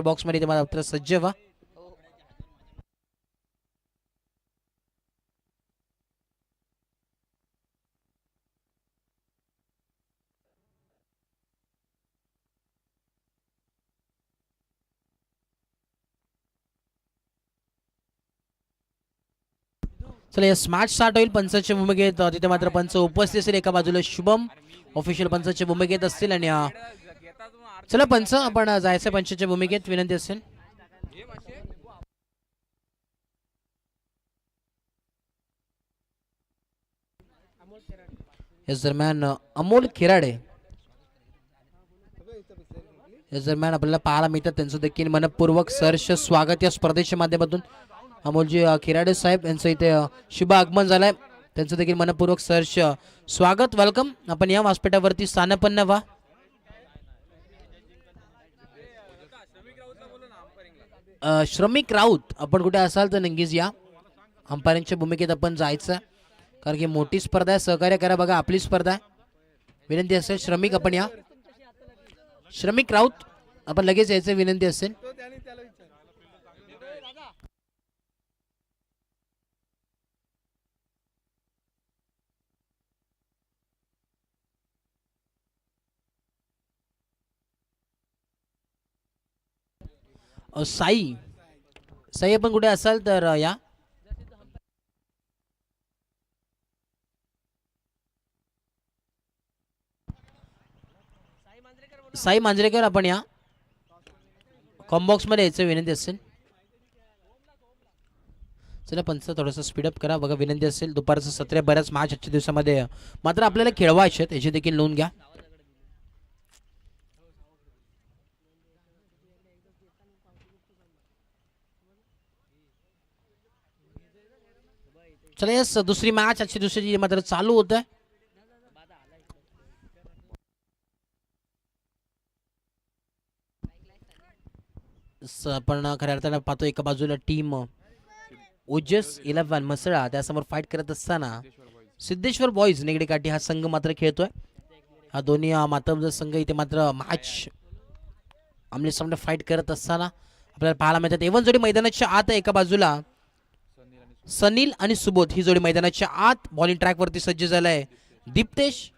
Box मध्ये इथे मात्र सज्ज व्हा. चला या मॅच स्टार्ट होईल. पंचाच्या भूमिकेत तिथे मात्र पंच उपस्थित असेल. एका बाजूला शुभम ऑफिशियल पंचाच्या भूमिकेत असतील आणि चला पंच आपण जायचं पंचाच्या भूमिकेत विनंती असेल. याच दरम्यान अमोल खिराडे याच दरम्यान आपल्याला पाहायला मिळतात. त्यांचं देखील मनपूर्वक सहर्ष स्वागत या स्पर्धेच्या माध्यमातून. अमोलजी खिराडे साहेब यांचं इथे शुभ आगमन झालंय. त्यांचं देखील मनपूर्वक सहर्ष स्वागत, वेलकम. आपण या व्यासपीठावरती स्थानापन्न व्हा. श्रमिक राऊत आपण कुठे असाल तर नक्कीच या. अंपायरिंगच्या भूमिकेत आपण जायचं कारण की मोठी स्पर्धा आहे. सहकार्य करा, बघा आपली स्पर्धा आहे. विनंती असेल श्रमिक आपण या. श्रमिक राऊत आपण लगेच यायचं विनंती असेल. साई साई आपण कुठे असाल तर या. साई मांजरेकर आपण या. कॉम्बॉक्स मध्ये यायचं विनंती असेल. चला पंच थोडंसं स्पीडअप करा, बघा विनंती असेल. दुपारचं सत्र बऱ्याच मॅच आजच्या दिवसामध्ये मात्र आपल्याला खेळवायचे आहेत, याची देखील नोंद घ्या. चला यस दुसरी मॅच आजची दुसरी मात्र चालू होत आहे. आपण खऱ्या अर्थानं पाहतो एका बाजूला टीम ओजस 11 मसळा त्यासमोर फाईट करत असताना सिद्धेश्वर बॉईज निगडी काठी हा संघ मात्र खेळतोय. हा दोन्ही मातब्बर संघ इथे मात्र मॅच आमने सामने फाईट करत असताना आपल्याला पाहायला मिळतात. एवन जोडी मैदानाच्या आत आहे. एका बाजूला सनील आणि सुबोध ही जोडी मैदानाच्या आत बॉलिंग ट्रॅक वरती सज्ज झालाय. दीप्तेश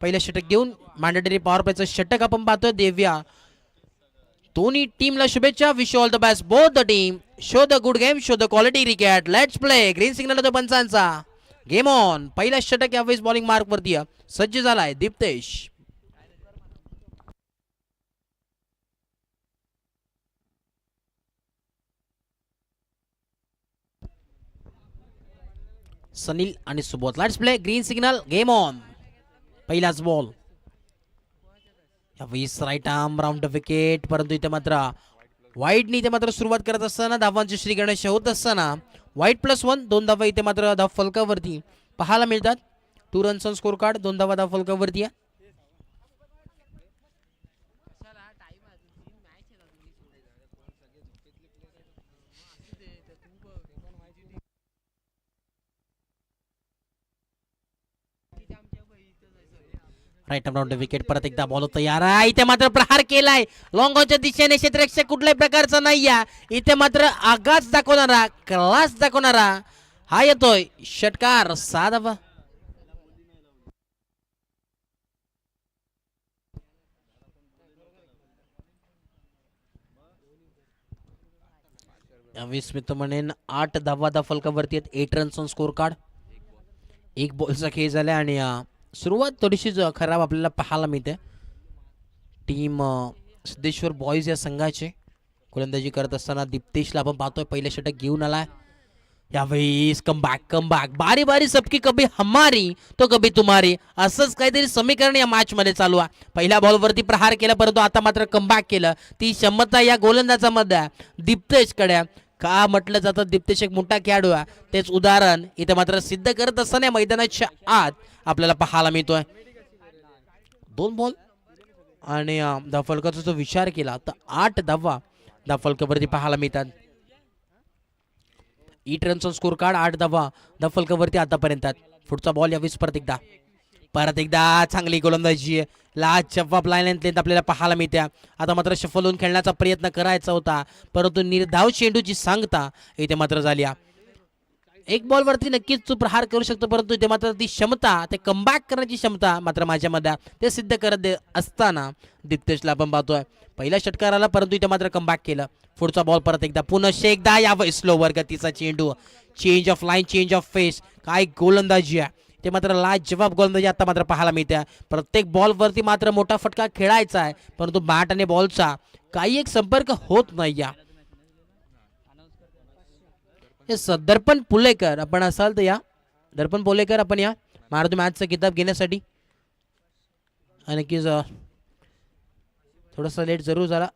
पहिल्या षटक घेऊन मॅन्डेटरी पॉवर प्लेचं षटक आपण पाहतोय. देव्या दोन्ही टीमला शुभेच्छा. Wish all the best both the team. Show the good game, show the quality cricket. Let's play. Green signal होतो पंचांचा. Game on. पहिला षटक यावेळेस बॉलिंग मार्क वरती सज्ज झालाय दीप्तेश. सनील आणि Subodh. Let's play. Green signal. Game on. पहिलाच बॉल यावेळेस राईट आर्म राऊंड विकेट, परंतु इथे मात्र वाईडनी इथे मात्र सुरुवात करत असताना धावांची श्री गणेश होत असताना वाईट +1 2 धावा इथे मात्र धाव फलकावरती पाहायला मिळतात. 2 रन्स ऑन स्कोर कार्ड, 2 धावा धाव फलकावरती आहे. Right round wicket. परत एकदा बॉल तयार आहे. इथे मात्र प्रहार केलाय लॉंग ऑनच्या दिशेने. क्षेत्ररक्षक कुठल्याही प्रकारचा नाही आहे. इथे मात्र आगाच दाखवणारा, क्लास दाखवणारा हा येतोय षटकार. 6 धावा. यावेळेस मी तर म्हणेन 8 धावा धाव फलकावरती आहेत. 8 रन्स ऑन स्कोर कार्ड. एक बॉलचा खेळ झाला आणि सुरुवात थोडीशी खराब आपल्याला पाहायला मिळते. टीम सिद्धेश्वर बॉईज या संघाचे गोलंदाजी करत असताना दीप्तेशला आपण पाहतोय पहिल्या षटक घेऊन आलाय. यावेळेस कम बॅक बारी बारी सबकी कभी हमारी तो कभी तुम्हारी असंच काहीतरी समीकरण या मॅच मध्ये चालू आहे. पहिल्या बॉलवरती प्रहार केला परंतु आता मात्र कमबॅक केलं. ती क्षमता या गोलंदाजामध्ये दीप्तेशकडे का म्हटलं जातं. दीप्तेश एक मोठा खेळाडू आहे, तेच उदाहरण इथे मात्र सिद्ध करत असताना मैदानाच्या आत आपल्याला पाहायला मिळतोय. 2 बॉल आणि धावफलकाचा जो विचार केला तर 8 धावा धावफलकावरती पाहायला मिळतात. 8 रन्स ऑन स्कोर कार्ड, 8 धावा धावफलकावरती आतापर्यंत. पुढचा बॉल यावेळेस परत एकदा परत एकदा चांगली गोलंदाजी लास्ट जवाब लाईन आपल्याला पाहायला मिळते. आता मात्र शफल होऊन खेळण्याचा प्रयत्न करायचा होता, परंतु निर्धाव चेंडूची सांगता इथे मात्र झाली. एक बॉलवरती नक्कीच तू प्रहार करू शकतो, परंतु इथे मात्र ती क्षमता, ते कमबॅक करण्याची क्षमता मात्र माझ्यामध्ये ते सिद्ध करत असताना दिप्तेशला आपण पाहतोय पहिल्या षटकाराला, परंतु इथे मात्र कमबॅक केलं. पुढचा बॉल परत एकदा पुन्हा एकदा यावं स्लोवर गतीचा चेंडू, change of line, change of face, काय गोलंदाजी आहे ते मात्र लास्ट जवाब गोलंदाजी आता मात्र पाहायला मिळते. प्रत्येक बॉलवरती मात्र मोठा फटका खेळायचा आहे, परंतु बॅट आणि बॉलचा काही एक संपर्क होत नाही. दर्पण पुलेकर आपण असाल तर या, दर्पण पुलेकर आपण या मारुती मॅचचा किताब घेण्यासाठी. नक्कीच थोडासा लेट जरूर झाला,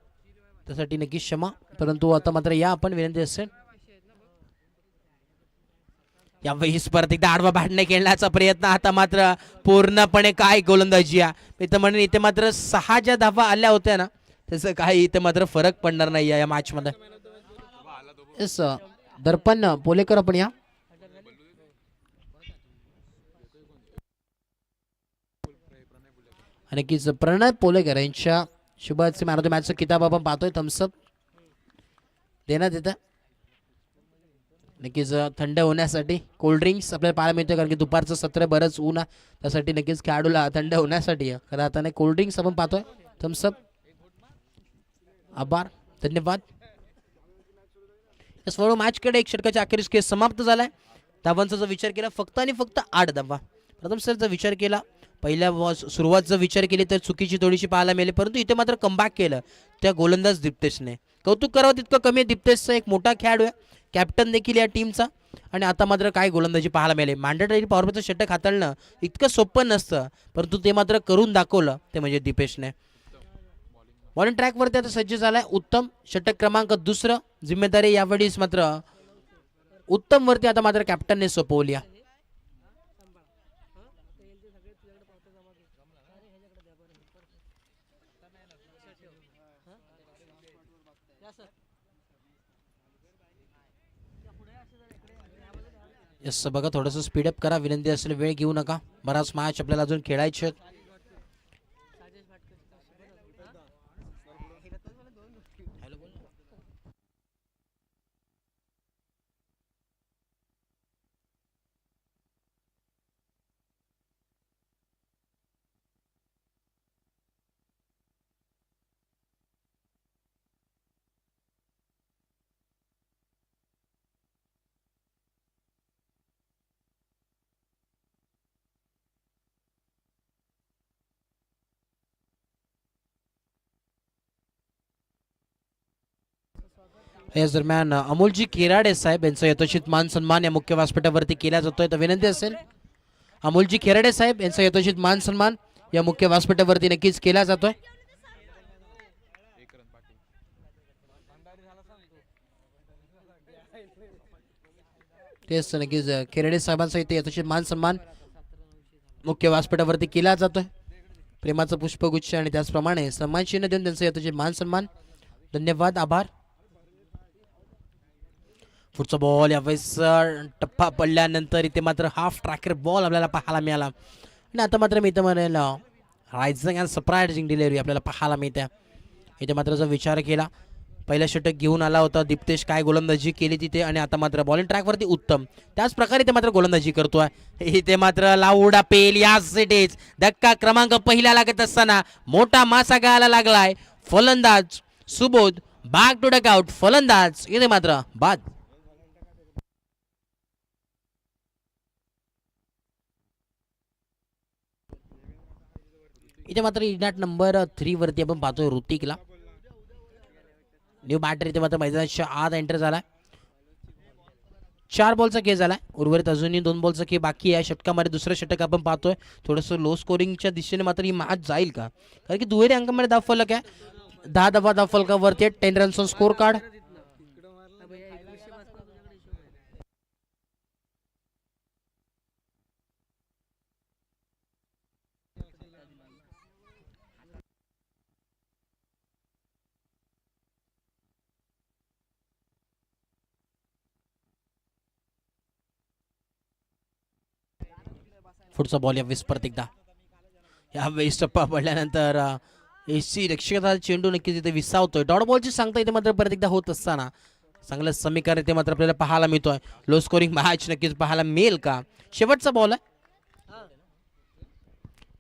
त्यासाठी नक्कीच क्षमा, परंतु आता मात्र या आपण विनंती असेल. यावेळी परत एकदा आडवा बॅटने खेळण्याचा प्रयत्न, आता मात्र पूर्णपणे काय गोलंदाजी आहे. इथं म्हणून इथे मात्र 6 ज्या धावा आल्या होत्या ना, त्याचं काही इथे मात्र फरक पडणार नाही या मॅच मध्ये. येस दर्पण पोलेकर आपण या. नक्कीच प्रणय पोलेकर यांच्या शुभाचे मॅन ऑफ द मॅचचा किताब आपण पाहतोय थम्सअप देण्यात येतं. नक्कीच थंड होण्यासाठी कोल्ड्रिंक्स आपल्याला पाहायला मिळतं, कारण की दुपारचं सत्र बरंच ऊन आहे, त्यासाठी नक्कीच खेळाडूला थंड होण्यासाठी खरं आता नाही कोल्ड्रिंक्स आपण पाहतोय थम्सअप. आभार, धन्यवाद. सर्व मॅचकडे एक षटकाच्या अखेरीस खेळ समाप्त झालाय. धावांचा जर विचार केला फक्त आणि फक्त 8 धावा. प्रथम सर जर विचार केला पहिल्या सुरुवात जर विचार केली तर चुकीची थोडीशी पाहायला मिळाली, परंतु इथे मात्र कमबॅक केलं त्या गोलंदाज दिप्तेशने. कौतुक करावं तितकं कमी आहे. दिप्तेशचा एक मोठा खेळाडू आहे, कॅप्टन देखील या टीमचा, आणि आता मात्र काय गोलंदाजी पाहायला मिळाली. मॅन्डेटरी पॉवरचं षटक हाताळणं इतकं सोपं नसतं, परंतु ते मात्र करून दाखवलं ते म्हणजे दिपेशने. बॉलिंग ट्रॅकवरती आता सज्ज झालाय उत्तम, षटक क्रमांक 2. जिम्मेदारी यावेळीस मात्र उत्तम वरती आता मात्र कॅप्टनने सोपवली. यस बघा थोडंसं स्पीडअप करा, विनंती असेल, वेळ घेऊ नका, बराच मॅच आपल्याला अजून खेळायचे. याच दरम्यान अमोलजी केराडे साहेब यांचा यथोचित मान सन्मान या मुख्य व्यासपीठावरती केला जातोय, तर विनंती असेल अमोलजी केराडे साहेब यांचा यथोचित मान सन्मान या मुख्य व्यासपीठावरती नक्कीच केला जातोय. तेच नक्कीच केराडे साहेबांचा इथे यथोचित मान सन्मान मुख्य व्यासपीठावरती केला जातोय. प्रेमाचं पुष्पगुच्छ आणि त्याचप्रमाणे सन्मान चिन्ह देऊन त्यांचा यथोचित मान सन्मान. धन्यवाद, आभार. पुढचा बॉल यावेळेस टप्पा पडल्यानंतर इथे मात्र हाफ ट्रॅकर बॉल आपल्याला पाहायला मिळाला, आणि आता मात्र मी इथं म्हणेल रायझिंग अँड सरप्रायझिंग डिलिव्हरी आपल्याला पाहायला मिळते. इथे मात्र जर विचार केला पहिला षटक घेऊन आला होता दिप्तेश, काय गोलंदाजी केली तिथे, आणि आता मात्र बॉलिंग ट्रॅकवरती उत्तम, त्याच प्रकारे इथे मात्र गोलंदाजी करतोय. इथे मात्र लाऊडा पेल या सिटीज धक्का क्रमांक पहिला लागत असताना मोठा मासा गायला लागलाय. फलंदाज सुबोध बॅक टू डकआउट, फलंदाज इथे मात्र बाद. इथे मात्र इनॅट नंबर 3 वरती आपण पाहतोय ऋतिकला. न्यू बॅटर इथे मात्र मैदानाच्या आत एंटर झालाय. 4 बॉलचा खेळ झालाय, उर्वरित अजूनही 2 बॉलचा खेळ बाकी आहे. षटकामध्ये दुसरं षटक आपण पाहतोय, थोडंसं लो स्कोरिंगच्या दिशेने मात्र ही मॅच जाईल का, कारण की दुहेरी अंकामध्ये धाव फलक आहे. 10 धाव फलकावरती 10 रन्स स्कोर कार्ड. पुढचा बॉल या परत एकदा यावेळी टप्पा पडल्यानंतर एसी रक्षकाचा चेंडू नक्कीच इथे विसावतोय. डॉट बॉलची सांगता इथे मात्र परत एकदा होत असताना चांगलं समीकरण इथे मात्र आपल्याला पाहायला मिळतोय. लो स्कोरिंग मॅच नक्कीच पाहायला मिळेल का? शेवटचा बॉल आहे.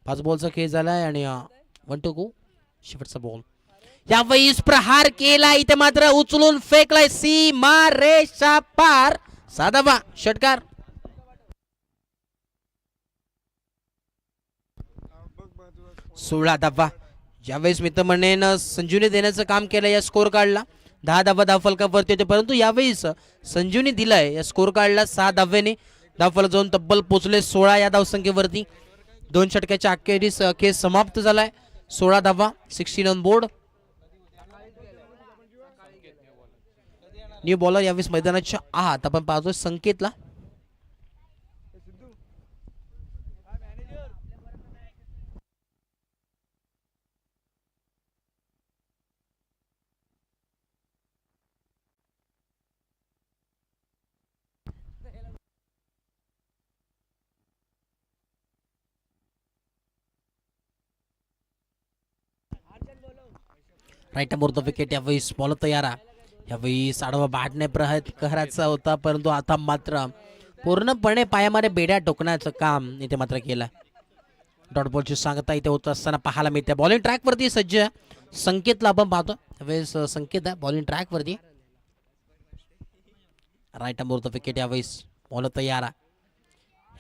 5 बॉलचा खेळ झालाय आणि 1 to go. शेवटचा बॉल. यावेळी प्रहार केला इथे मात्र उचलून फेकलाय सीमा रेषा पार. साधावा षटकार. सोळा धावा यावेळेस मी तर म्हणेन संजूने देण्याचं काम केलं या स्कोर कार्डला. 10 धावा धावफलकावरती होते परंतु यावेळेस संजूने दिलाय या स्कोर कार्डला 6 धाव्याने. धावफलक जाऊन तब्बल पोचले 16 या धावसंख्येवरती. 2 षटकाच्या अखेरीस खेळ समाप्त झालाय. 16 धावा 16 ऑन बोर्ड. न्यू बॉलर यावेळेस मैदानाच्या आत आपण पाहतोय संकेतला. Right more wicket. यावेळी बॉल तयार आहे. यावेळी साडवा बॅटने प्रयत्न करायचा होता परंतु आता मात्र पूर्णपणे पायामध्ये बेड्या टोकण्याचं काम इथे मात्र केलं. डॉट बॉलची सांगता इथे होत असताना पाहायला मिळते. बॉलिंग ट्रॅक वरती सज्ज संकेतला आपण पाहतो. यावेळेस संकेत आहे बॉलिंग ट्रॅक वरती. Right more wicket. यावेळेस बॉल तयार आहे.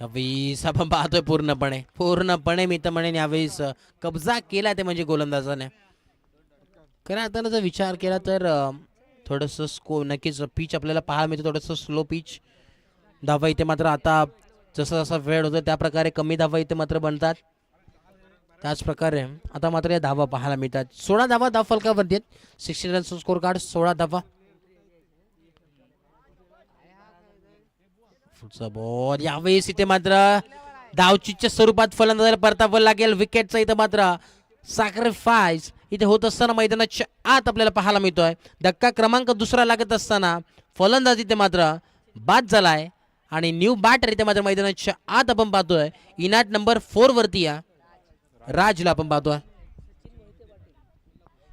यावेळेस आपण पाहतोय पूर्णपणे मी तर म्हणेन यावेळेस कब्जा केला ते म्हणजे गोलंदाजाने. खरं आता जर विचार केला तर थोडंसं नक्कीच पिच आपल्याला पाहायला मिळतं. थोडंसं स्लो पिच. धावा इथे मात्र आता जसा जसा वेळ होतो त्या प्रकारे कमी धावा इथे मात्र बनतात. त्याच प्रकारे आता मात्र या धावा पाहायला मिळतात. 16 धावा धावफलकावरती आहेत. 16 रन्स स्कोर कार्ड. 16 धावा. पुढचा बॉल. यावेळेस इथे मात्र धावचीच्या स्वरूपात फलंदाजाला परतावं लागेल. विकेटचा इथे मात्र सॅक्रिफाईस इथे होत असताना मैदानाच्या आत आपल्याला पाहायला मिळतोय. धक्का क्रमांक दुसरा लागत असताना फलंदाज इथे मात्र बाद झालाय आणि न्यू बॅटर इथे मात्र मैदानाच्या आत आपण पाहतोय. इनाट नंबर 4 वरती या राजला आपण पाहतोय.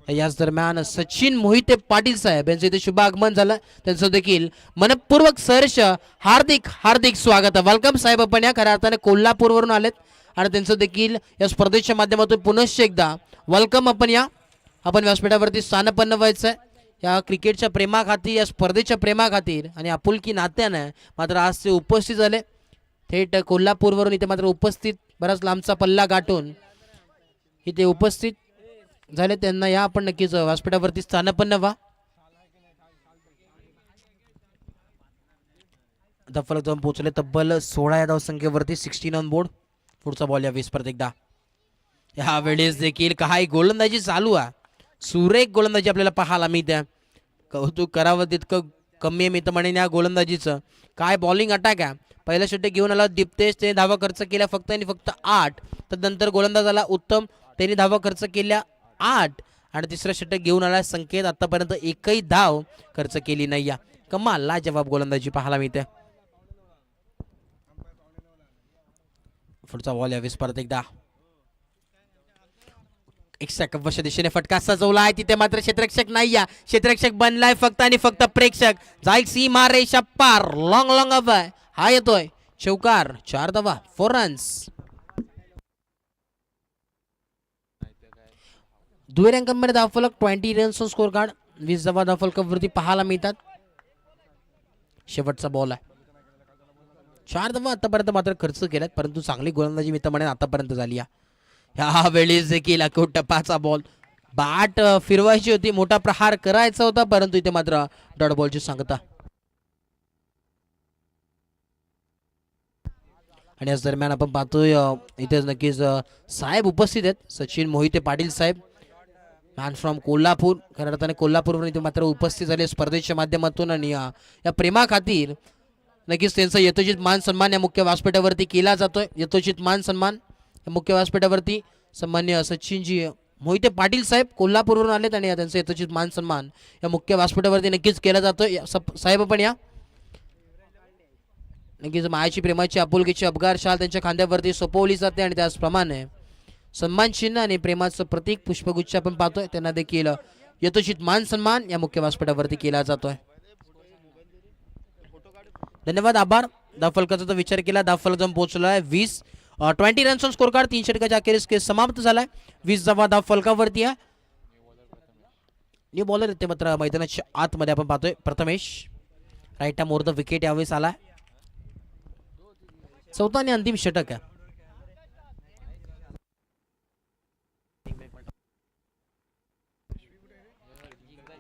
याच दरम्यान सचिन मोहिते पाटील साहेब यांचं इथे शुभ आगमन झालं. त्यांचं देखील मनपूर्वक सहर्ष हार्दिक स्वागत. वेलकम साहेब. आपण या खऱ्या अर्थाने कोल्हापूरवरून आलेत आणि त्यांचं देखील या स्पर्धेच्या माध्यमातून पुनश्च एकदा वेलकम. आपण व्यासपीठावरती स्थानपन्न व्हायचं आहे. या क्रिकेटच्या प्रेमाखातीर, या स्पर्धेच्या प्रेमाखातीर आणि आपुलकी नात्यानं मात्र आज ते उपस्थित झाले. थेट कोल्हापूरवरून इथे मात्र उपस्थित, बराच लांबचा पल्ला गाठून इथे उपस्थित झाले. त्यांना या आपण नक्कीच व्यासपीठावरती स्थानपन्न व्हा. धावफलक जाऊन पोहोचले तब्बल 16 या धावसंख्येवरती. 16 ऑन बोर्ड. पुढचा बॉल या 20 परत एकदा. यावेळेस देखील काही गोलंदाजी चालू आहे. सुरेख गोलंदाजी आपल्याला पाहायला मिळते. कौतुक करावं तितकं कमी आहे मी तर म्हणेन या गोलंदाजीचं. काय बॉलिंग अटॅक आहे. पहिल्या षटक घेऊन आला दीप्तेश. त्याने धावा खर्च केल्या फक्त आणि फक्त 8. त्यानंतर गोलंदाज आला उत्तम. त्यांनी धावा खर्च केल्या 8 आणि तिसरा षटक घेऊन आला संकेत. आतापर्यंत एकही धाव खर्च केली नाही. या कमाल लाजवाब गोलंदाजी पाहायला मिळते. पुढचा बॉल यावेळेस परत एकदा. एक सेकंद दिशेने फटका सजवला आहे. तिथे मात्र क्षेत्ररक्षक नाही. या क्षेत्ररक्षक बनलाय फक्त आणि फक्त प्रेक्षक. जाईल सीमा रेषा पार. लॉंग हवाय. हा येतोय चौकार. 4 धावा 4 रन्स. दुहेरी अंकांमध्ये धावफलक 20 रन्स स्कोर कार्ड. 20 धावा धावफलकावरती पाहायला मिळतात. शेवटचा बॉल आहे. 4 धावा आतापर्यंत मात्र खर्च केल्यात परंतु चांगली गोलंदाजी मी तर म्हणेन आतापर्यंत झाली. ह्या वेळेस देखील टप्पाचा बॉल. बॅट फिरवायची होती, मोठा प्रहार करायचा होता परंतु इथे मात्र डॉट बॉलची सांगता. आणि याच दरम्यान आपण पाहतोय इथे नक्कीच साहेब उपस्थित आहेत. सचिन मोहिते पाटील साहेब, मॅन फ्रॉम कोल्हापूर. खऱ्या अर्थाने कोल्हापूरवरून इथे मात्र उपस्थित झाले स्पर्धेच्या माध्यमातून. आणि या प्रेमाखातीर नक्कीच त्यांचा यथोचित मान सन्मान या मुख्य व्यासपीठावरती केला जातोय. यथोचित मान सन्मान मुख्य व्यासपीठावरती सन्मान्य सचिनजी मोहिते पाटील साहेब कोल्हापूरवरून आलेत आणि त्यांचा यथोचित मान सन्मान या मुख्य व्यासपीठावरती नक्कीच केला जातोय. साहेब पण या नक्कीच मायाची प्रेमाची आपुलकीची अबगार शाल त्यांच्या खांद्यावरती सोपवली जाते आणि त्याचप्रमाणे सन्मान चिन्ह आणि प्रेमाचं प्रतीक पुष्पगुच्छ आपण पाहतोय, त्यांना देखील यथोचित मान सन्मान या मुख्य व्यासपीठावरती केला जातोय. धन्यवाद, आभार. धावफलकाचा जर विचार केला, धावफलक जाऊन पोहोचला आहे 20 रन्स ऑन स्कोर कार्ड. 3 षटकाच्या अखेरीस खेळ समाप्त झालाय. 20 धावा धावफलकावरती आहे. न्यू बॉलर येते मात्र मैदानाच्या आतमध्ये आपण पाहतोय Prathamesh. Right more the wicket यावेळेस आलाय. चौथा आणि अंतिम षटक आहे.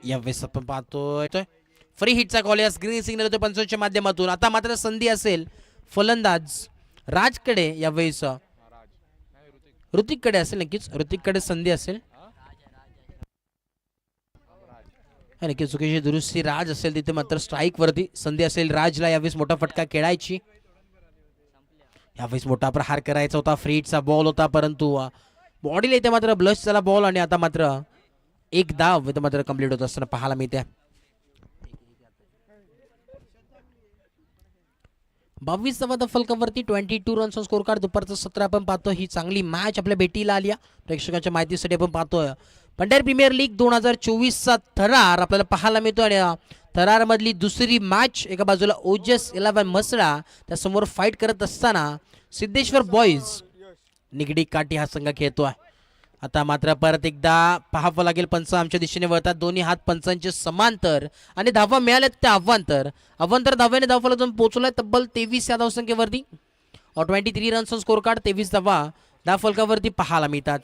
यावेळेस आपण पाहतोय फ्री हिटचा कॉल या ग्रीन सिग्नल होतो पंचांच्या माध्यमातून. आता मात्र संधी असेल फलंदाज राजकडे. यावेळेस ऋतिककडे असेल, नक्कीच ऋतिककडे संधी असेल. नक्कीच चुकीची दुरुस्ती राज असेल तिथे मात्र स्ट्राईक वरती संधी असेल राजला. यावेळेस मोठा फटका खेळायची. यावेळेस मोठा प्रहार करायचा होता. फ्री हिटचा बॉल होता परंतु बॉडीला इथे मात्र ब्लश झाला बॉल आणि आता मात्र एक धाव इथे मात्र कंप्लीट होत असताना पाहायला मिळते. 22 धावा फलकावरती 22 रन्स स्कोर कार्ड. दुपारचं 17 आपण पाहतो. ही चांगली मॅच आपल्या भेटीला आली. प्रेक्षकांच्या माहितीसाठी आपण पाहतोय पंढर प्रीमियर लीग 2024चा थरार आपल्याला पाहायला मिळतो आणि थरार मधली दुसरी मॅच. एका बाजूला ओजस 11 मसळा, त्यासमोर फाईट करत असताना सिद्धेश्वर बॉईज निगडी काठी हा संघ खेळतोय. आता मात्र परत एकदा पाहावं लागेल. पंच आमच्या दिशेने वळतात. दोन्ही हात पंचांचे समांतर आणि धावा मिळाल्यात त्या अवांतर धाव्याने धावफलक जाऊन पोहोचलाय तब्बल 23 या धावसंख्येवरती. 23 रन्स स्कोर कार्ड. 23 धावा धावफलकावरती पाहायला मिळतात.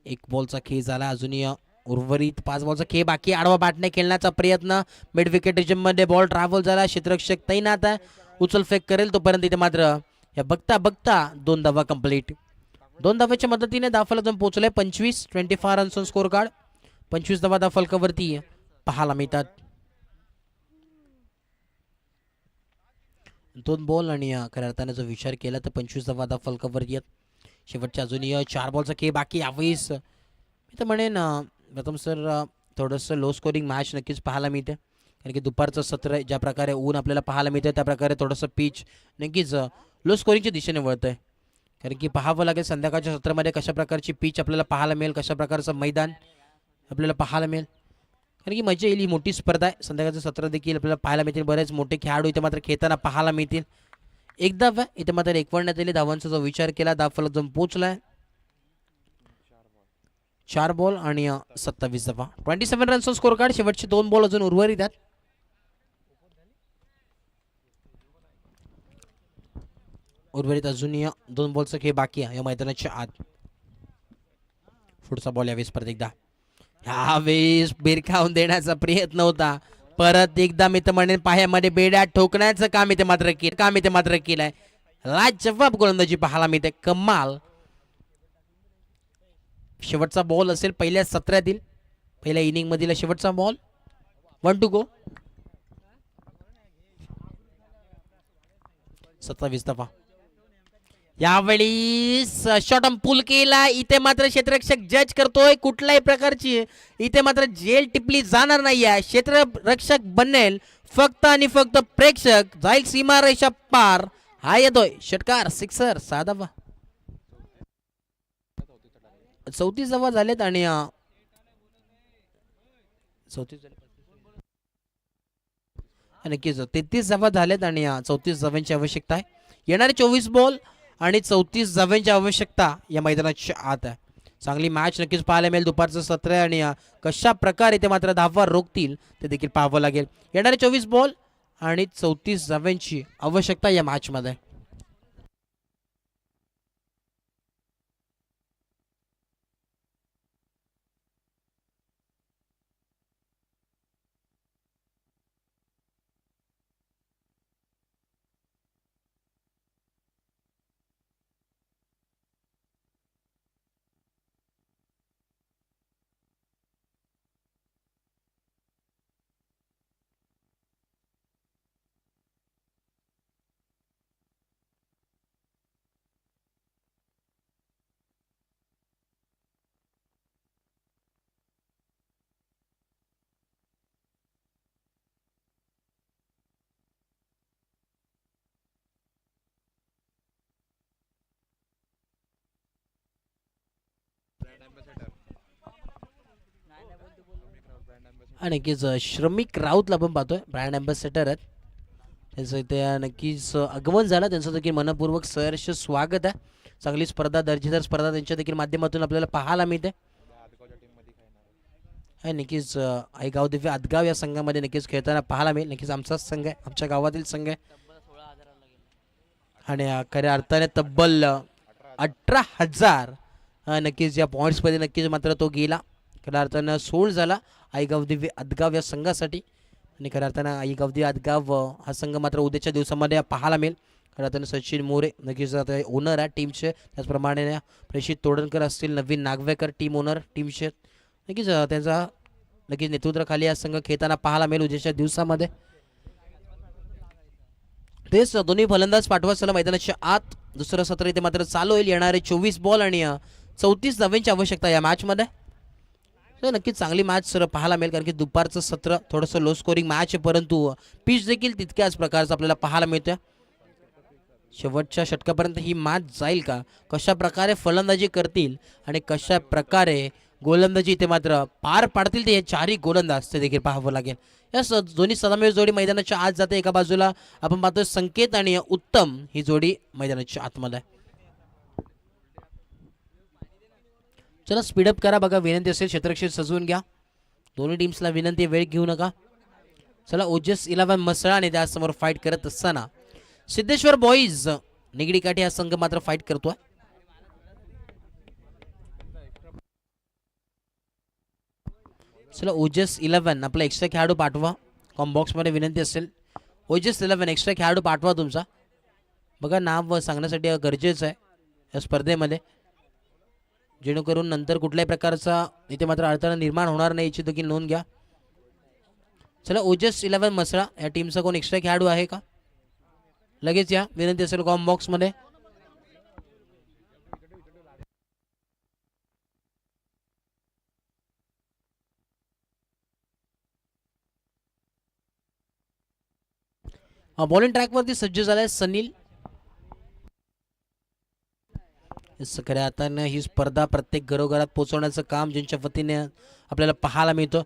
एक बॉलचा खेळ झाला. अजूनही उर्वरित 5 बॉलचा खेळ बाकी. आडवा बॅटने खेळण्याचा प्रयत्न. मिड विकेट रिजन मध्ये बॉल ट्रॅव्हल झाला. क्षेत्ररक्षक तैनात आहे. उचल फेक करेल तोपर्यंत इथे मात्र या बघता 2 धावा कंप्लीट. 2 धाव्याच्या मदतीने धावफलक जाऊन पोहोचले 25 रन्स स्कोर कार्ड. 25 धावा धावफलकावरती पाहायला मिळतात. 2 बॉल आणि खऱ्या अर्थाने जर विचार केला तर 25 धावा धावफलकावरती आहेत. शेवटच्या अजूनही 4 बॉलचा खेळ बाकी. यावेळेस मी तर म्हणेन प्रथम सर थोडंसं लो स्कोरिंग मॅच नक्कीच पाहायला मिळते. कारण की दुपारचं सत्र ज्या प्रकारे ऊन आपल्याला पाहायला मिळतं त्या प्रकारे थोडंसं पिच नक्कीच लो स्कोरिंगच्या दिशेने वळत आहे. कारण की पाहावं लागेल संध्याकाळच्या सत्रामध्ये कशा प्रकारची पिच आपल्याला पाहायला मिळेल, कशा प्रकारचं मैदान आपल्याला पाहायला मिळेल. कारण की मजा येईल. ही मोठी स्पर्धा आहे. संध्याकाळचं सत्र देखील आपल्याला पाहायला मिळतील. बरेच मोठे खेळाडू इथे मात्र खेळताना पाहायला मिळतील. एक धाव इथे मात्र एकवडण्यात येईल. धावांचा जो विचार केला धावफलक जाऊन पोहोचलाय 4 बॉल आणि 27 धावा. 27 रन्स स्कोर कार्ड. शेवटचे 2 बॉल अजून उर्वरित आहेत. उर्वरित अजूनही 2 बॉलचा खेळ बाकी आहे या मैदानाच्या आत. पुढचा बॉल यावेळेस परत एकदा ह्यावेळेस बेरखावून देण्याचा प्रयत्न होता. परत एकदा मी तर म्हणेन पायामध्ये बेड्या ठोकण्याचं काम इथे मात्र केलंय. लाजवाब गोलंदाजी पाहायला मिळते. कमाल. शेवटचा बॉल असेल पहिल्या सत्रातील, पहिल्या इनिंग मधील शेवटचा बॉल. 1 to go. 27 धावा. यावेळी शॉट पूल केला. इथे मात्र क्षेत्ररक्षक जज करतोय. कुठल्याही प्रकारची इथे मात्र जेल टिपली जाणार नाहीये. क्षेत्ररक्षक बनेल फक्त आणि फक्त प्रेक्षक. जाईल सीमारेषा पार. हा येतोय षटकार. सिक्सर. 6 धावा. 34 धावा झालेत आणि 33 धावा झालेत आणि 34 धाव्यांची आवश्यकता आहे. येणारे 24 बॉल आणि 34 धाव्यांची आवश्यकता या मैदानाच्या आत आहे. चांगली मॅच नक्कीच पाहायला मिळेल. दुपारचं सत्र आहे आणि कशा प्रकारे ते मात्र धावा रोखतील ते देखील पाहावं लागेल. येणारे 24 बॉल आणि 34 धाव्यांची आवश्यकता या मॅच मध्ये. आणि नक्कीच श्रमिक राऊतला आपण पाहतोय ब्रँड अँबॅसेडर आहेत. त्यांचं इथे नक्कीच आगमन झालं. त्यांचं देखील मनपूर्वक सहर्ष स्वागत आहे. चांगली स्पर्धा, दर्जेदार स्पर्धा त्यांच्या देखील माध्यमातून आपल्याला पाहायला मिळते. आणि नक्कीच आईगाव दिव्य आदगाव या संघामध्ये नक्कीच खेळताना पाहायला मिळेल. नक्कीच आमचाच संघ आहे, आमच्या गावातील संघ आहे. आणि खऱ्या अर्थाने तब्बल 18,000 नक्कीच या पॉईंट्समध्ये नक्कीच मात्र तो गेला. खऱ्या अर्थानं सोल झाला आईगाव दिव्य आदगाव या संघासाठी. आणि खऱ्या अर्थानं आईगाव दिव्य आदगाव हा संघ मात्र उद्याच्या दिवसामध्ये पाहायला मिळेल. खऱ्या अर्थानं सचिन मोरे नक्कीच आता ओनर आहे टीमचे. त्याचप्रमाणे प्रेषित तोडणकर असतील, नवीन नागवेकर टीम ओनर टीमचे. नक्कीच त्यांचा नक्कीच नेतृत्वाखाली हा संघ खेळताना पाहायला मिळेल उद्याच्या दिवसामध्ये. तेच दोन्ही फलंदाज पाठवा चला मैदानाच्या आत. दुसरं सत्र इथे मात्र चालू होईल. येणारे 24 बॉल आणि 34 धावांची आवश्यकता या मॅचमध्ये. तर नक्कीच चांगली मॅच सर पाहायला मिळेल, कारण की दुपारचं सत्र थोडंसं लो स्कोरिंग मॅच आहे, परंतु पिच देखील तितक्याच प्रकारचं आपल्याला पाहायला मिळतं. शेवटच्या षटकापर्यंत ही मॅच जाईल का, कशा प्रकारे फलंदाजी करतील आणि कशा प्रकारे गोलंदाजी इथे मात्र पार पाडतील ते हे चारही गोलंदाज ते देखील पाहावं लागेल. या दोन्ही सदामेव जोडी मैदानाच्या आत जाते. एका बाजूला आपण पाहतोय संकेत आणि उत्तम ही जोडी मैदानाच्या आतमध्ये. चला स्पीडअप करा बघा, विनंती असेल क्षेत्ररक्षक सजवून घ्या. दोन्ही टीम्सला विनंती, वेळ घेऊ नका. चला ओजस 11 मसळा आणि त्यासमोर फाईट करत असताना सिद्धेश्वर बॉईज निगडी काठी हा संघ मात्र फाईट करतोय. चला ओजस 11 आपला एक्स्ट्रा खेळाडू पाठवा. कॉम्बॉक्समध्ये विनंती असेल ओजस 11 एक्स्ट्रा खेळाडू पाठवा तुमचा. बघा नाव सांगण्यासाठी गरजेचं आहे या स्पर्धेमध्ये, जेणेकरून नंतर कुठल्याही प्रकारचा इथे मात्र अडथळा निर्माण होणार नाही याची देखील नोंद घ्या. चला ओजस 11 मसळा या टीमचा कोण एक्स्ट्रा खेळाडू आहे का, लगेच या. विनंती असेल कॉम्बॉक्समध्ये. बॉलिंग ट्रॅकवरती सज्ज झालाय सनील. खऱ्या अर्थानं ही स्पर्धा प्रत्येक घरोघरात पोहोचवण्याचं काम ज्यांच्या वतीने आपल्याला पाहायला मिळतं.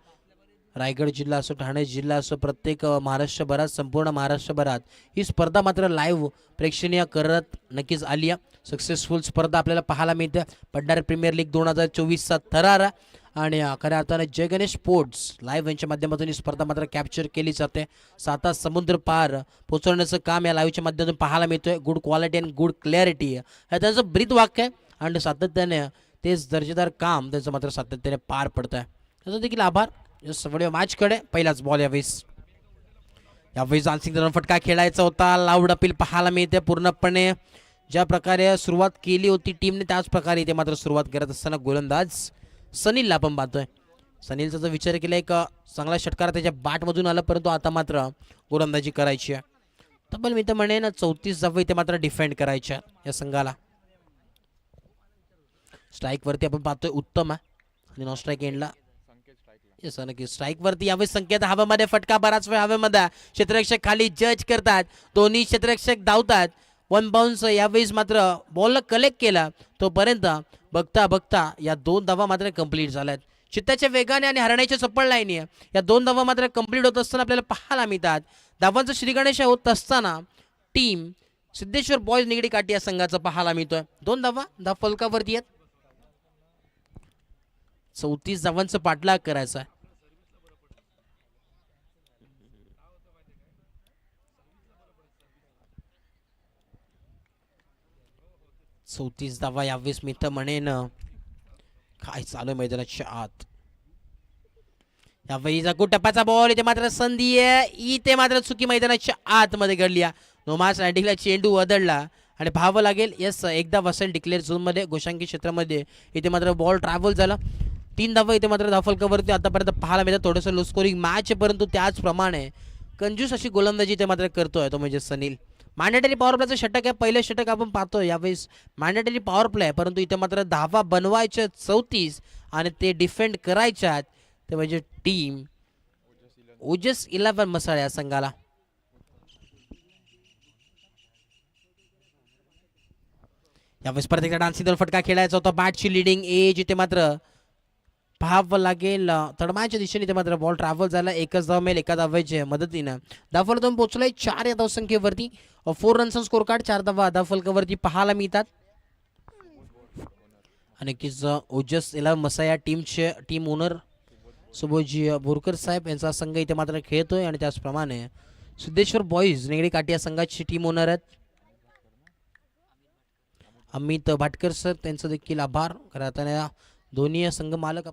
रायगड जिल्हा असो, ठाणे जिल्हा असो, प्रत्येक महाराष्ट्रभरात, संपूर्ण महाराष्ट्रभरात ही स्पर्धा मात्र लाईव्ह प्रेक्षणीय करत नक्कीच आली आहे. सक्सेसफुल स्पर्धा आपल्याला पाहायला मिळते. भंडारी प्रीमियर लीग 2024चा थरार आणि खऱ्या अर्थाने जय गणेश स्पोर्ट्स लाईव्ह यांच्या माध्यमातून ही स्पर्धा मात्र कॅप्चर केली जाते. 7 समुद्र पार पोहोचवण्याचं काम या लाईव्हच्या माध्यमातून पाहायला मिळतोय. Good quality and good clarity हे त्यांचं ब्रीद वाक्य आहे आणि सातत्याने तेच दर्जेदार काम त्यांचं मात्र सातत्याने पार पडत आहे. त्याचा देखील आभार. सवडीव मॅचकडे पहिलाच बॉल यावेळी जान्सिंग फटका खेळायचा होता. लाऊड अपील पाहायला मिळते. पूर्णपणे ज्या प्रकारे सुरुवात केली होती टीमने त्याच प्रकारे इथे मात्र सुरुवात करत असताना गोलंदाज सनीलला आपण पाहतोय. सनीलचा जर विचार केला एक चांगला षटकार त्याच्या बॅटमधून आला, परंतु आता मात्र गोलंदाजी करायची आहे. तब्बल मी तर म्हणेन 34 धावा इथे मात्र डिफेंड करायच्या या संघाला. स्ट्राईक वरती आपण पाहतोय उत्तम आहे आणि नॉन स्ट्राईक एंडला नक्की स्ट्राईक वरती यावेळी संकेत हवेमध्ये फटका बराच वेळ हवेमध्ये. क्षेत्ररक्षक खाली जज करतात, दोन्ही क्षेत्ररक्षक धावतात. 1 बाउन्स यावेळेस मात्र बॉल कलेक्ट केला. तोपर्यंत बघता बघता या 2 धावा मात्र कंप्लीट झाल्यात. चित्ताच्या वेगाने आणि हरण्याच्या चप्पल लाईनी या 2 धावा मात्र कंप्लीट होत असताना आपल्याला पाहायला मिळतात. धावांचं श्रीगणेश होत असताना टीम सिद्धेश्वर बॉयज निगडी काठी या संघाचा पाहायला मिळतोय. 2 धावा फलकावरती आहेत. 34 धावांचं पाठलाग करायचा आहे. चौतीस धावा यावेळेस मी तर म्हणेन. काय चालू मैदानाच्या आत यावेळी टप्प्याचा बॉल इथे मात्र संधी आहे. इथे मात्र चुकी मैदानाच्या आतमध्ये घडली. नोमास रॅडिंगला चेंडू वदळला आणि पाहावं लागेल. येस एकदा वसेल डिक्लेअर झोनमध्ये गोशांकी क्षेत्रामध्ये इथे मात्र बॉल ट्रॅव्हल झाला. 3 धावा इथे मात्र धावफलकावरती आतापर्यंत पाहायला मिळतं. थोडंसं लो स्कोरिंग मॅच आहे, परंतु त्याचप्रमाणे कंजूस अशी गोलंदाजी इथे मात्र करतोय तो म्हणजे सनील. मॅन्डेटरी पॉवर प्लेचं षटक आहे. पहिलं षटक आपण पाहतो यावेळेस मॅन्डेटरी पॉवर प्ले आहे, परंतु इथे मात्र धावा बनवायच्या 34 आणि ते डिफेंड करायच्या ते म्हणजे टीम ओजस 11 मसाळ या संघाला. यावेळेस परत एकदा डान्सिंग फटका खेळायचा होता. बॅटची लिडिंग एज इथे मात्र पाहावं लागेल. तडमाच्या दिशेने इथे मात्र बॉल ट्रॅव्हल झाला. एकच धाव मिळेल एका धावेच्या मदतीनं. धावफलकावरून पोहोचलोय 4 या धावसंख्येवरती. 4 रनचा स्कोर कार्ड. 4 धावा धावफलकावरती पाहायला मिळतात. आणि नक्कीच ओजस याला मसाया टीमचे टीम ओनर सुबोजी बोरकर साहेब यांचा संघ इथे मात्र खेळतोय. आणि त्याचप्रमाणे सिद्धेश्वर बॉईज निगडी काठी या संघाची टीम ओनर आहेत अमित भाटकर सर. त्यांचं देखील आभार. खरं आता दोन्ही संघ मालक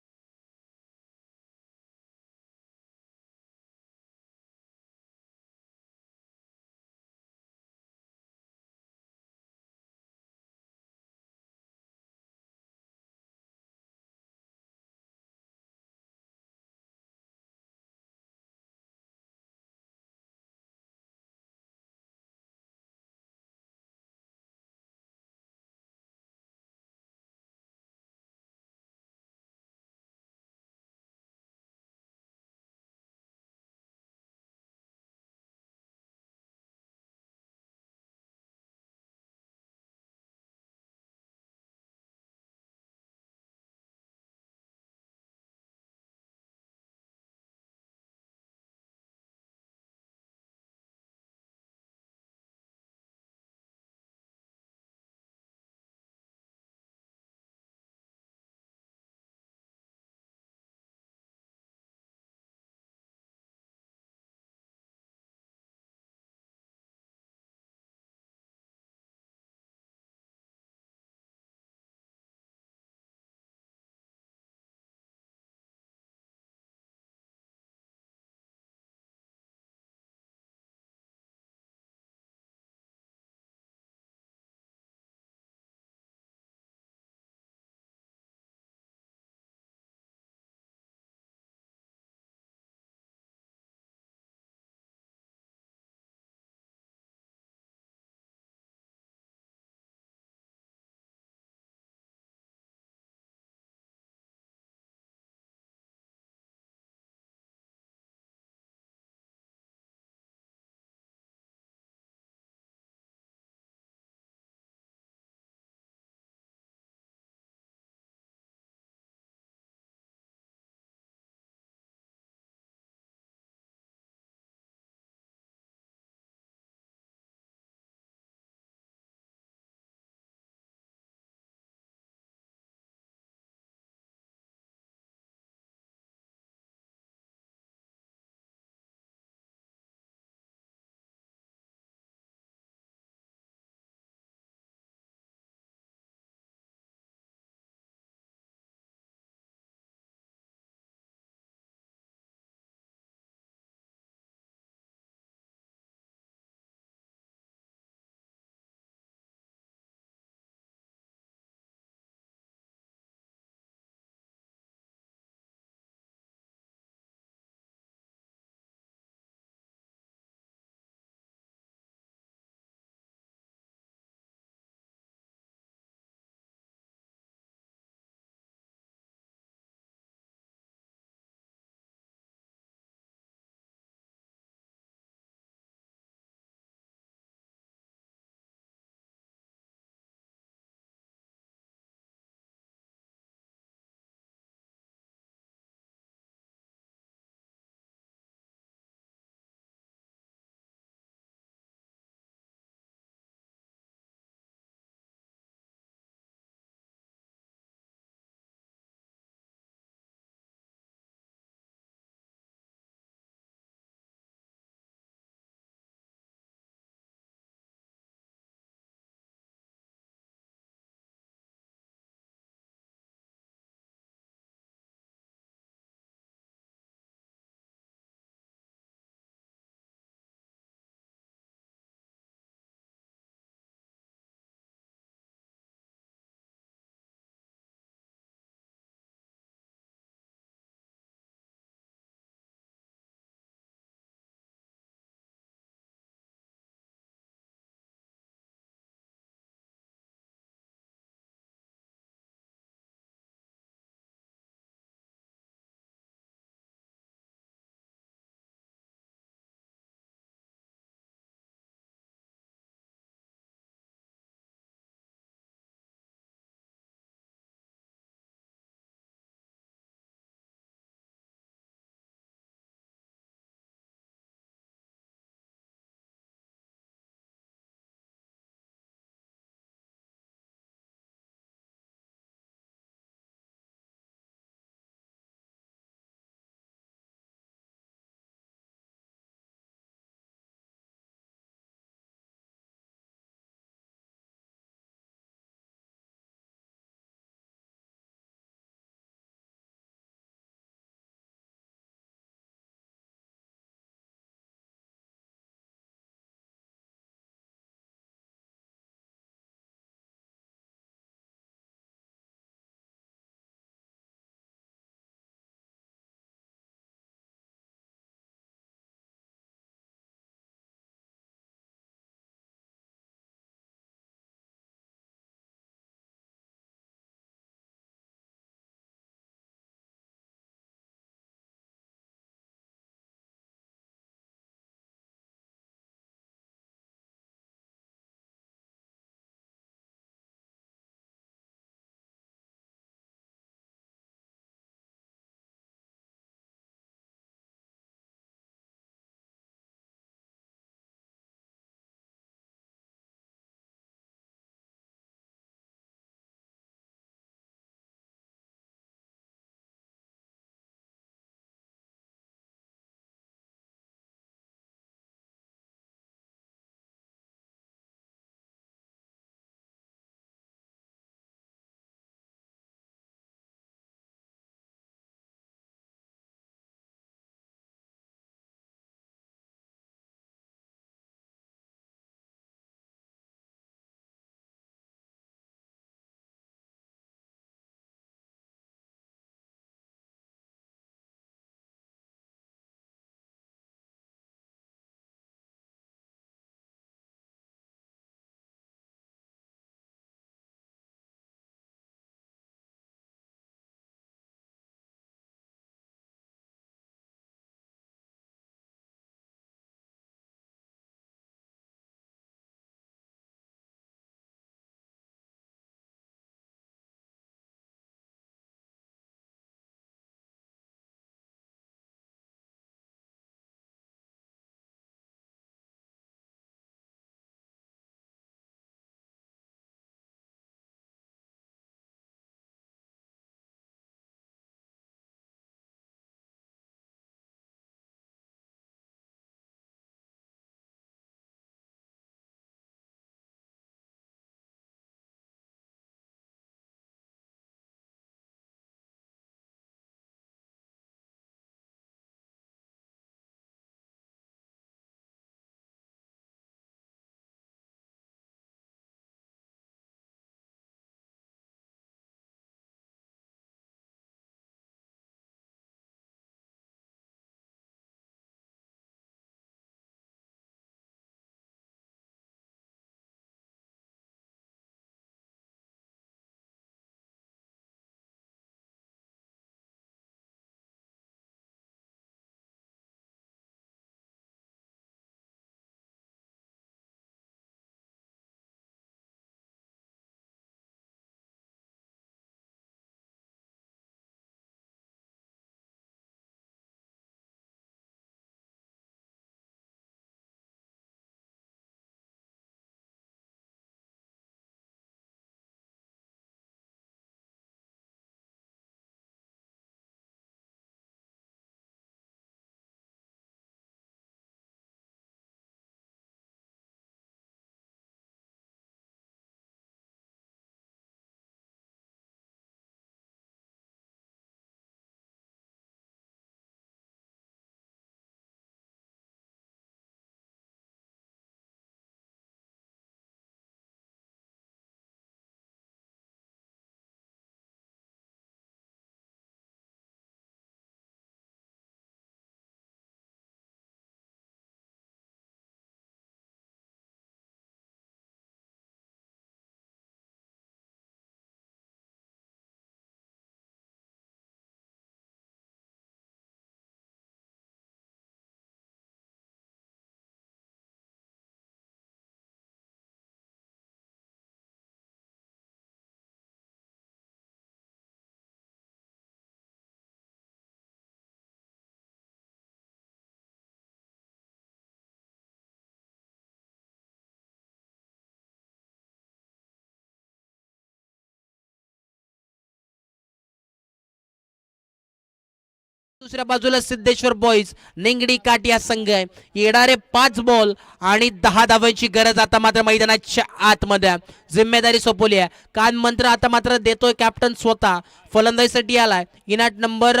दुसऱ्या बाजूला सिद्धेश्वर बॉईज निंगडी काठी हा संघ आहे. येणारे 5 बॉल आणि 10 धावांची गरज आता मात्र मैदानाच्या आतमध्ये. जिम्मेदारी सोपवली आहे. कान मंत्र आता मात्र देतोय कॅप्टन स्वतः. फलंदाजीसाठी आलाय इनाट नंबर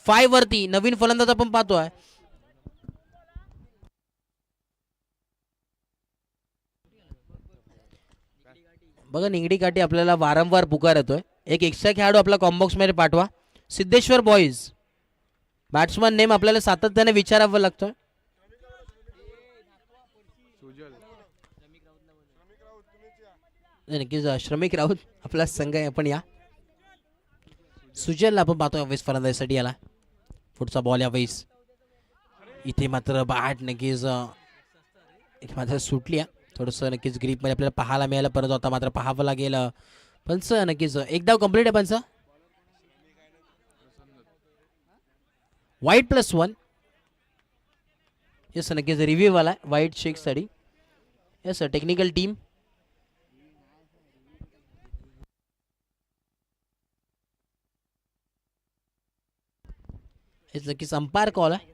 5 वरती नवीन फलंदाज आपण पाहतोय. बघा निंगडी काठी आपल्याला वारंवार पुकार येतोय. एक एक्स्ट्रा खेळाडू आपला कॉम्बॉक्स मध्ये पाठवा. सिद्धेश्वर बॉईज बॅट्समन नेम आपल्याला सातत्याने विचारावं लागतं. नक्कीच श्रमिक राऊत आपला संघ आहे. आपण या सुजलला आपण पाहतोय वेस फलंदाजीसाठी याला. पुढचा बॉल या वेस इथे मात्र बॅट नक्कीच मात्र सुटली आहे. थोडंसं नक्कीच ग्रीपमध्ये आपल्याला पाहायला मिळालं. परत आता मात्र पाहावं लागेल. पंच नक्कीच एक धाव कंप्लीट आहे. पंच वाईट +1. येस नक्कीच रिव्ह्यू वाला वाईट शेक साठी. येस टेक्निकल टीम हेच नक्कीच अंपायर कॉल आहे.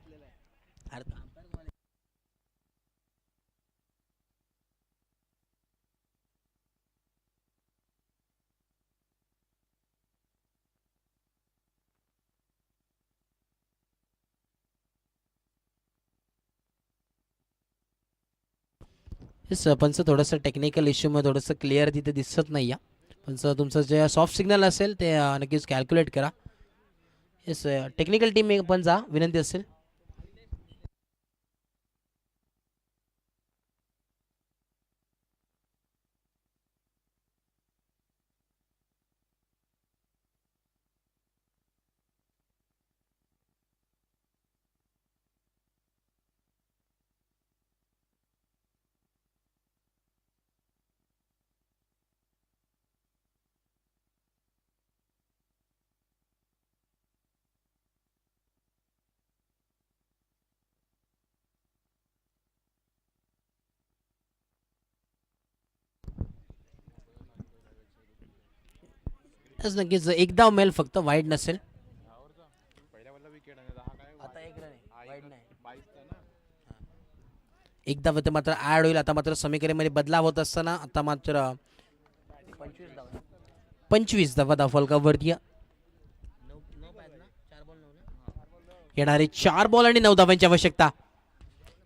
पंच थोडंसं टेक्निकल इश्यू मध्ये थोडंसं क्लिअर तिथे दिसत नाही आहे. पंच तुमचं जे सॉफ्ट सिग्नल असेल ते नक्कीच कॅल्क्युलेट करा. येस टेक्निकल टीम पण जा विनंती असेल. नक्कीच एक धाव मिळेल फक्त वाईट नसेल. एक धाव मात्र ऍड होईल. आता मात्र समीकरणमध्ये बदलाव होत असताना आता मात्र 25 धावा फलकावरती. येणारे 4 बॉल आणि 9 धावांची आवश्यकता.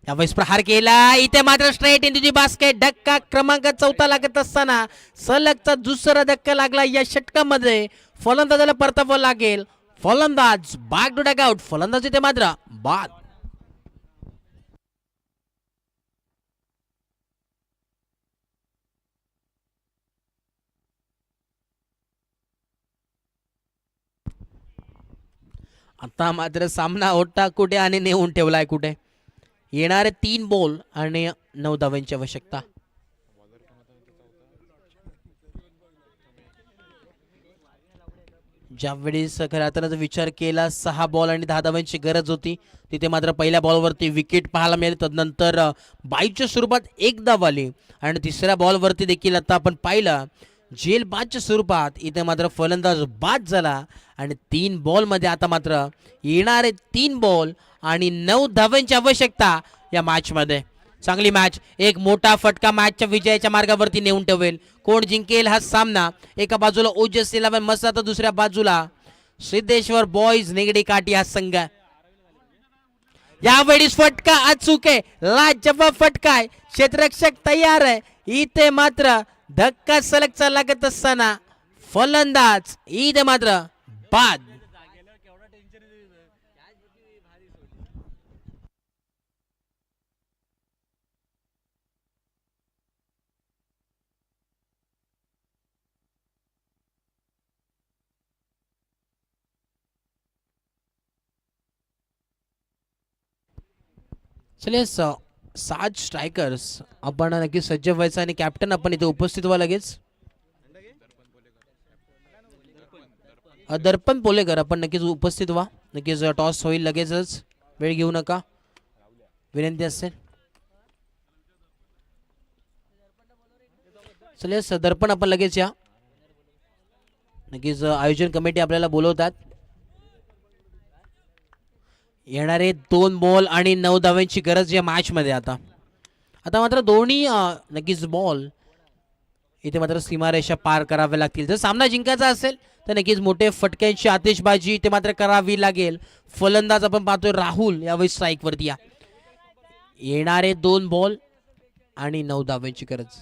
यावेळेस प्रहार केला इथे मात्र straight into the basket. धक्का क्रमांक 4 लागत असताना सलगचा दुसरा धक्का लागला या षटकामध्ये. फलंदाजाला परतावं लागेल. फलंदाज बॅक टू डगआउट. फलंदाज इथे मात्र बाद. आता मात्र सामना ओटा कुठे आणि नेऊन ठेवलाय कुठे. येणारे 3 बॉल आणि 9 धावांची आवश्यकता. ज्यावेळेस खऱ्या अर्थानं विचार केला 6 बॉल आणि 10 धावांची गरज होती तिथे मात्र पहिल्या बॉलवरती विकेट पाहायला मिळाली. तदनंतर 22च्या स्वरूपात 1 धाव आली आणि तिसऱ्या बॉलवरती देखील आता आपण पाहिलं जेलबादच्या स्वरूपात इथे मात्र फलंदाज बाद झाला. आणि 3 बॉलमध्ये आता मात्र येणारे 3 बॉल आणि 9 धावांची आवश्यकता या मॅच मध्ये. चांगली मॅच. एक मोठा फटका मॅचच्या विजयाच्या मार्गावरती नेऊन ठेवेल. कोण जिंकेल हा सामना. एका बाजूला ओजस 11 मस्त तर दुसऱ्या बाजूला सिद्धेश्वर बॉईज निगडी काठी हा संघ. यावेळेस फटका अचूक आहे. लाजवाब फटका आहे. क्षेत्ररक्षक तयार आहे. इथे मात्र धक्का सलगचा लागत असताना फलंदाज इथे मात्र बाद. चलिए 7 स्ट्रायकर्स आपण नक्की सज्ज व्हायचं आणि कॅप्टन आपण इथे उपस्थित व्हा लगेच. दर्पण पोलेकर आपण नक्कीच उपस्थित व्हा. नक्कीच टॉस होईल लगेचच. वेळ घेऊ नका विनंती असेल. चलिए दर्पण आपण लगेच या. नक्कीच आयोजन कमिटी आपल्याला बोलवतात. येणारे 2 बॉल आणि 9 धावांची गरज या मॅच मध्ये. आता आता मात्र दोन्ही नक्कीच बॉल इथे मात्र सीमारेषा पार करावे लागतील. जर सामना जिंकायचा असेल तर नक्कीच मोठे फटक्यांची आतिषबाजी इथे मात्र करावी लागेल. फलंदाज आपण पाहतोय राहुल यावेळी स्ट्राईक वरती. येणारे 2 बॉल आणि 9 धावांची गरज.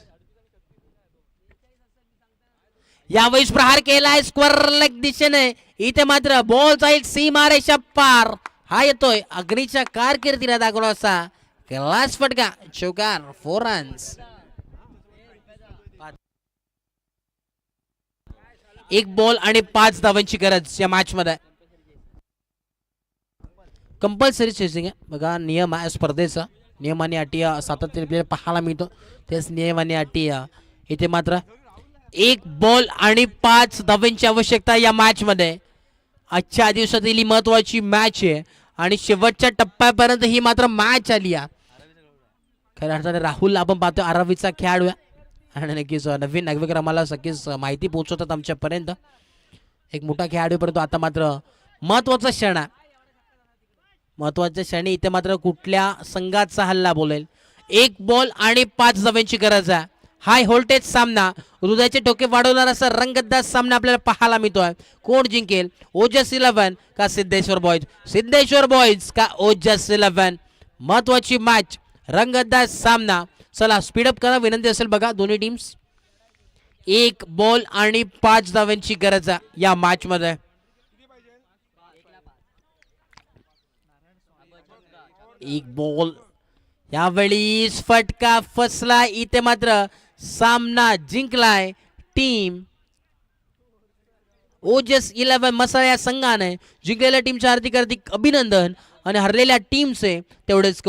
यावेळी प्रहार केलाय स्क्वेअर लेग दिशेने. इथे मात्र बॉल जाईल सीमारेषा पार. हा येतोय अग्नीच्या कारकिर्दीला दाखवला असा क्लास फटका. चौकार 4 रन्स. 1 बॉल आणि 5 धावांची गरज या मॅच मध्ये. कंपल्सरी चेसिंग आहे बघा. नियम आहे स्पर्धेचा. नियम आणि अटी सातत्याने आपल्याला पाहायला मिळतो. तेच नियम आणि अटी इथे मात्र 1 बॉल आणि 5 धावांची आवश्यकता या मॅच मध्ये. आजच्या दिवसातील ही महत्वाची मॅच आहे आणि शेवटच्या टप्प्यापर्यंत ही मात्र मॅच आली आहे. खऱ्या अर्थाने राहुल आपण पाहतो आरावीचा खेळाडू आणि नक्कीच नवीन नागरिक आम्हाला नक्कीच माहिती पोहोचवतात आमच्यापर्यंत. एक मोठा खेळाडू परंतु आता मात्र महत्वाचा क्षण आहे. महत्वाच्या क्षणी इथे मात्र कुठल्या संघाचा हल्ला बोलेल. 1 बॉल आणि 5 धावांची गरज आहे. हाय व्होल्टेज सामना. हृदयाचे टोके वाढवणारा असा रंगतदार सामना आपल्याला पाहायला मिळतोय. कोण जिंकेल ओजस 11 का सिद्धेश्वर बॉयज. सिद्धेश्वर बॉयज का ओजस 11. महत्वाची मॅच रंगतदार सामना. चला स्पीडअप करा विनंती असेल बघा दोन्ही टीम्स. 1 बॉल आणि 5 धावांची गरज आहे या मॅच मध्ये. एक बॉल यावेळी फटका फसला. इथे मात्र सामना जिंकलाय टीम ओजस 11 मसाला या संघाने. जिंकलेल्या टीमच्या हार्दिक हार्दिक अभिनंदन आणि हरलेल्या टीमचे तेवढेच